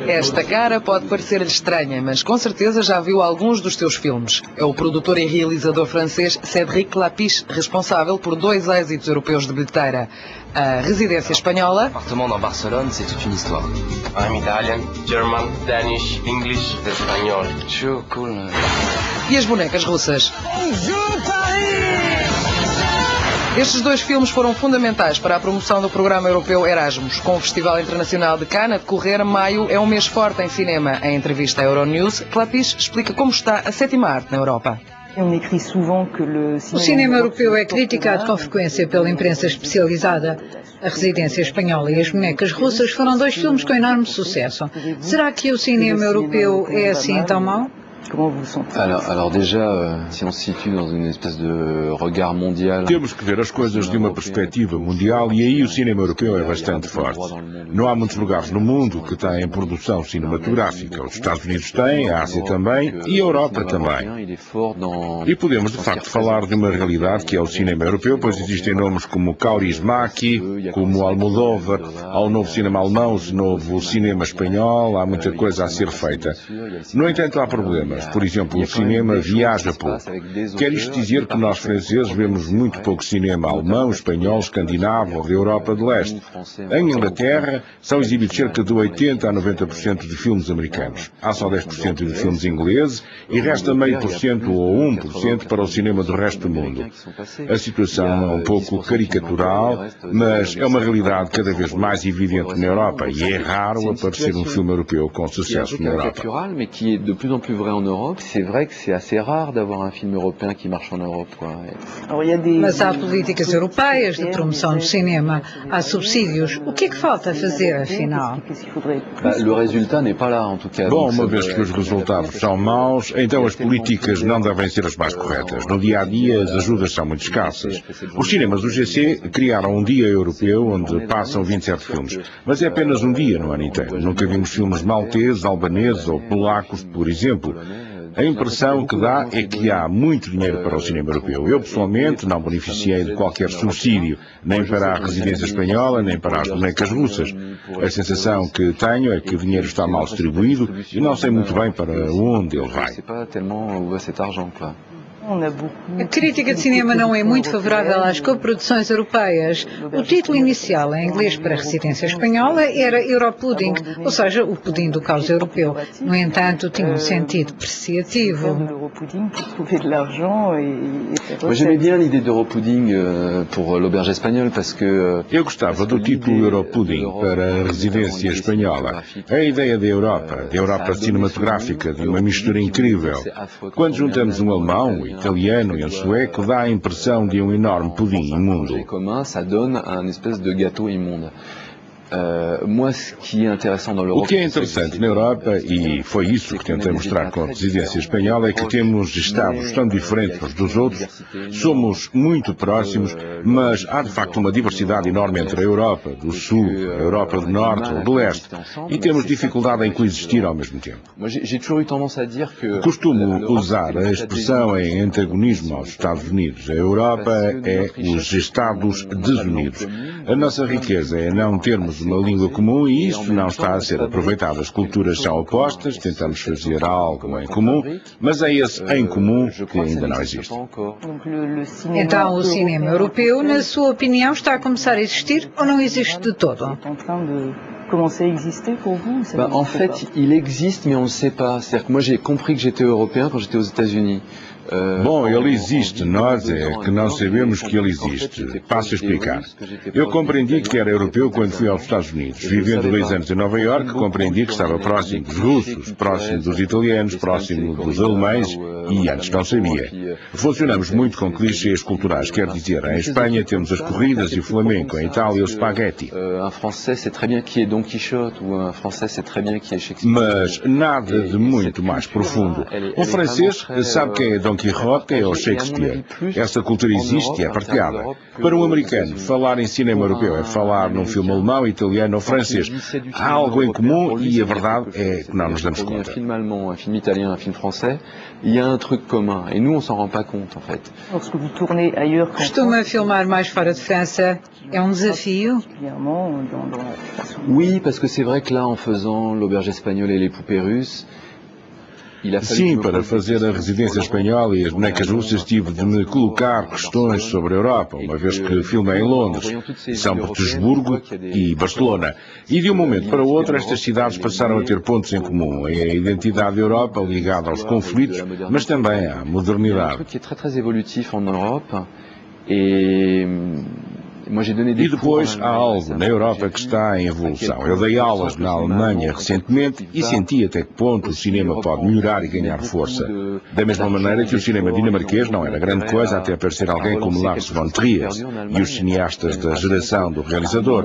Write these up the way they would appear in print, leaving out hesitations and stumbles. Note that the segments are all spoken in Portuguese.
Esta cara pode parecer-lhe estranha, mas com certeza já viu alguns dos teus filmes. É o produtor e realizador francês Cédric Lapiche, responsável por 2 êxitos europeus de bilheteira. A Residência Espanhola. Appartement dans Barcelone, c'est toute une histoire. I'm Italian, German, Danish, English, Espanhol. Sure, cool. E As Bonecas Russas. Estes 2 filmes foram fundamentais para a promoção do programa europeu Erasmus. Com o Festival Internacional de Cannes a decorrer, maio é um mês forte em cinema. Em entrevista à Euronews, Clapiche explica como está a 7ª arte na Europa. O cinema europeu é criticado com frequência pela imprensa especializada. A Residência Espanhola e As Bonecas Russas foram 2 filmes com enorme sucesso. Será que o cinema europeu é assim tão mau? Alors déjà, si on se situe dans une espèce de regard mondial... Temos que ver as coisas de uma perspectiva mundial e aí o cinema europeu é bastante forte. Não há muitos lugares no mundo que têm produção cinematográfica. Os Estados Unidos têm, a Ásia também e a Europa também. E podemos de facto falar de uma realidade que é o cinema europeu, pois existem nomes como Kaurismäki, como Almodóvar, há o novo cinema alemão, o novo cinema espanhol, há muita coisa a ser feita. No entanto, há problemas. Por exemplo, o cinema viaja pouco. Quer isto dizer que nós franceses vemos muito pouco cinema alemão, espanhol, escandinavo ou da Europa de Leste. Em Inglaterra, são exibidos cerca de 80% a 90% de filmes americanos. Há só 10% de filmes ingleses e resta meio por cento ou 1% para o cinema do resto do mundo. A situação é um pouco caricatural, mas é uma realidade cada vez mais evidente na Europa e é raro aparecer um filme europeu com sucesso na Europa. En Europe, c'est vrai que c'est assez rare d'avoir un film européen qui marche en Europe, quoi. Mas há políticas europeias de promoção do cinema, há subsídios. O que é que falta fazer, afinal? Le résultat n'est pas là, en tout cas. Bom, uma vez que os resultados são maus, então as políticas não devem ser as mais corretas. No dia-a-dia, as ajudas são muito escassas. Os cinemas do GC criaram um dia europeu onde passam 27 filmes, mas é apenas um dia no ano inteiro. Nunca vimos filmes malteses, albaneses ou polacos, por exemplo. A impressão que dá é que há muito dinheiro para o cinema europeu. Eu, pessoalmente, não beneficiei de qualquer subsídio, nem para a Residência Espanhola, nem para As Bonecas Russas. A sensação que tenho é que o dinheiro está mal distribuído e não sei muito bem para onde ele vai. A crítica de cinema não é muito favorável às coproduções europeias. O título inicial em inglês para a Residência Espanhola era Europudding, ou seja, o pudim do caos europeu. No entanto, tinha um sentido depreciativo. J'aimais bien l'idée d'Europudding pour l'auberge espagnole parce que... Eu gostava do título Europudding para a Residência Espanhola. A ideia da Europa cinematográfica, de uma mistura incrível. Quando juntamos um alemão, italiano e um sueco, dá a impressão de um enorme pudim imundo. O que é interessante na Europa, e foi isso que tentei mostrar com a Residência Espanhola, é que temos Estados tão diferentes uns dos outros, somos muito próximos, mas há de facto uma diversidade enorme entre a Europa do Sul, a Europa do Norte ou do Leste, e temos dificuldade em coexistir ao mesmo tempo. Costumo usar a expressão em antagonismo aos Estados Unidos. A Europa é os Estados desunidos. A nossa riqueza é não termos uma língua comum e isso não está a ser aproveitado. As culturas são opostas, tentamos fazer algo em comum, mas é esse em comum que ainda não existe. Então o cinema europeu, na sua opinião, está a começar a existir ou não existe de todo? En fait, il existe, mais on ne le sait pas. C'est-à-dire que moi, j'ai compris que j'étais européen quand j'étais aux États-Unis. Bom, ele existe, nós é que não sabemos que ele existe. Passo a explicar. Eu compreendi que era europeu quando fui aos Estados Unidos. Vivendo 2 anos em Nova Iorque, compreendi que estava próximo dos russos, próximo dos italianos, próximo dos alemães e antes não sabia. Funcionamos muito com clichês culturais, quer dizer, em Espanha temos as corridas e o flamenco, em Itália o spaghetti. Mas nada de muito mais profundo. Um francês sabe quem é Don Quixote é ao Shakespeare. Essa cultura existe e é partilhada. Para um americano, falar em cinema europeu é falar num filme alemão, italiano ou francês. Há algo em comum e a verdade é que não nos damos conta. Un film allemand, un film italien, un film français, il y a un truc commun. Et nous, on s'en rend pas compte, en fait. Costuma filmar mais fora de França. É um desafio? Oui, parce que c'est vrai que là, en faisant l'auberge espagnole et les poupées russes, Sim, para fazer a residência espanhola e as bonecas russas tive de me colocar questões sobre a Europa, uma vez que filmei em Londres, São Petersburgo e Barcelona. E de um momento para o outro estas cidades passaram a ter pontos em comum. É a identidade da Europa ligada aos conflitos, mas também à modernidade. que é très évolutif en Europe. Et E depois há algo na Europa que está em evolução. Eu dei aulas na Alemanha recentemente e senti até que ponto o cinema pode melhorar e ganhar força. Da mesma maneira que o cinema dinamarquês não era grande coisa até aparecer alguém como Lars von Trier e os cineastas da geração do realizador.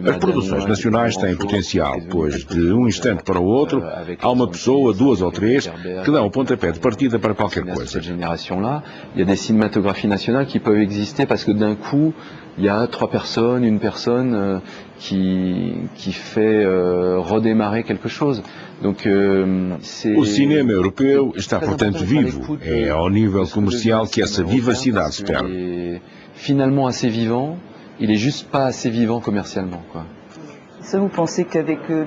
As produções nacionais têm potencial, pois de um instante para o outro há uma pessoa, duas ou três, que dão o pontapé de partida para qualquer coisa. Il y a des cinématographies nationales qui peuvent exister parce que d'un coup, il y a 3 personnes, une personne qui fait redémarrer quelque chose. Donc, o cinema europeu está, portanto, vivo. É ao nível comercial que essa vivacidade se perde. Finalement assez vivant, il est juste pas assez vivant commercialement, quoi.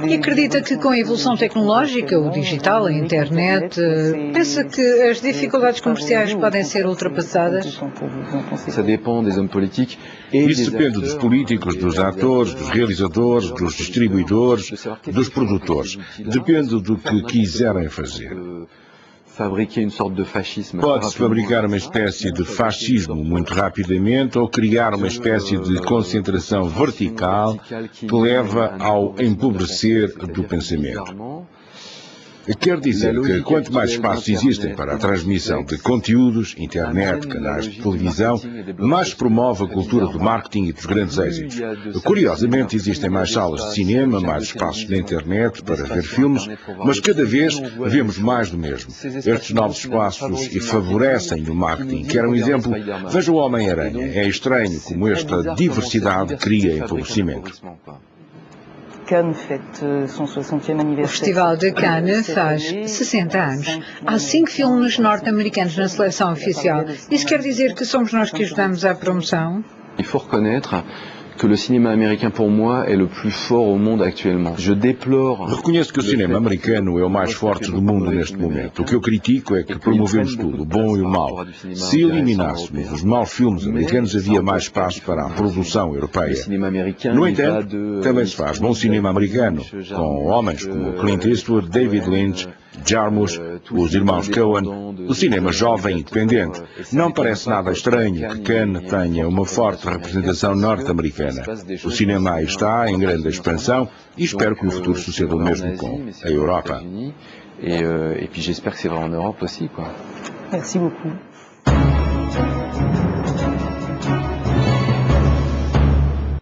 E acredita que com a evolução tecnológica, o digital, a internet, pensa que as dificuldades comerciais podem ser ultrapassadas? Ça dépend des hommes politiques. Isso depende dos políticos, dos atores, dos realizadores, dos distribuidores, dos produtores. Depende do que quiserem fazer. Pode-se fabricar uma espécie de fascismo muito rapidamente ou criar uma espécie de concentração vertical que leva ao empobrecer do pensamento. Quer dizer que quanto mais espaços existem para a transmissão de conteúdos, internet, canais de televisão, mais se promove a cultura do marketing e dos grandes êxitos. Curiosamente, existem mais salas de cinema, mais espaços na internet para ver filmes, mas cada vez vemos mais do mesmo. Estes novos espaços favorecem o marketing. Quer um exemplo? Veja o Homem-Aranha. É estranho como esta diversidade cria empobrecimento. O Festival de Cannes faz 60 anos. Há 5 filmes norte-americanos na seleção oficial. Isso quer dizer que somos nós que ajudamos à promoção? Il faut reconnaître que le cinéma américain, pour moi, est le plus fort au monde actuellement. Je déplore... Reconheço que o cinema americano é o mais forte do mundo neste momento. O que eu critico é que promovemos tudo, o bom e o mau. Se eliminássemos os maus filmes americanos, havia mais espaço para a produção europeia. No entanto, também se faz bom cinema americano, com homens como Clint Eastwood, David Lynch, Jarmusch, os irmãos Coen, o cinema jovem e independente. Não parece nada estranho que Cannes tenha uma forte representação norte-americana. O cinema aí está em grande expansão e espero que no futuro suceda o mesmo com a Europa. Et puis j'espère que c'est vrai en Europe aussi, quoi. Merci beaucoup.